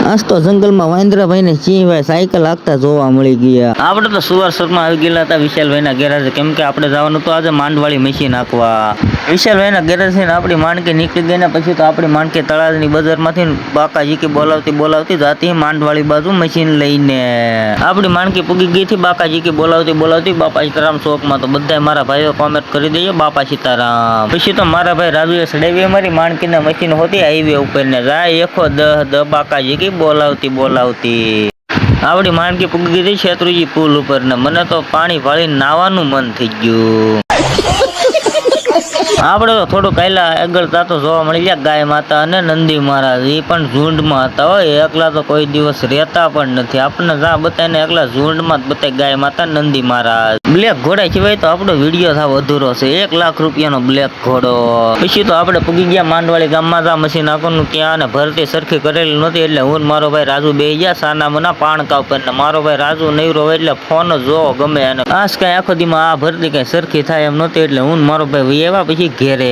આજ તો જંગલમાં વાંદરાભાઈ ને સિંહભાઈ સાયકલ હાંકતા જોવા મળી ગયા. આપણે તો સુવાસરમાં આવી ગયેલા હતા વિશાલભાઈના ગેરેજ, કેમ કે આપણે જવાનું તો આજે માંડવાળી મશીન નાખવા. વિશાલભાઈના ગેરેજ છે ને આપણી માણકી નીકળી ગઈ ને પછી તો આપણી માણકી તળાવની બજારમાંથી બાકાજી કે બોલાવતી જાતી માંડવાળી બાજુ મશીન લઈને. આપણી માણકી પૂગી ગઈ હતી બાકાજી કે બોલાવતી બાપા સીતારામ ચોકમાં. તો બધા મારા ભાઈઓ કોમેન્ટ કરી દઈએ બાપા સીતારામ. પછી તો મારા ભાઈ રાજુએ સડાવી અમારી માણકીને મશીન હોતી હાઈવે ઉપર ને જાય એકો દ બાકાજી કે બોલાવતી. આવડી માણકી પૂગી ગઈ શેત્રુજી પુલ ઉપર ને મને તો પાણી વાળી નાવાનું મન થઈ ગયું. આપણે તો થોડું કાયલા આગળ તો જોવા મળી ગયા ગાય માતા અને નંદી મહારાજ, એ પણ ઝુંડમાં હતા હોય, એકલા તો કોઈ દિવસ રહેતા પણ નથી. આપણને જ્યાં બતાવીને એકલા ઝુંડમાં જ બતાવી ગાય માતા નંદી મહારાજ. બ્લેક ઘોડા સિવાય તો આપણો વિડીયો થાવ અધૂરો છે. 1 લાખ રૂપિયાનો બ્લેક ઘોડો. પછી તો આપણે પૂગી ગયા માંડવાળી ગામમાં જા મશીન નાખવાનું ત્યાં ને ભરતી સરખી કરેલી નહોતી એટલે હું મારો ભાઈ રાજુ બે ગયા સાના મના પાણકાવ પર. મારો ભાઈ રાજુ નૈરો હોય એટલે ફોન જ જોવો ગમે અને આજ કઈ આખો દીમાં આ ભરતી કઈ સરખી થાય એમ નહોતી એટલે હું મારો ભાઈ એવા પછી ઘેરે.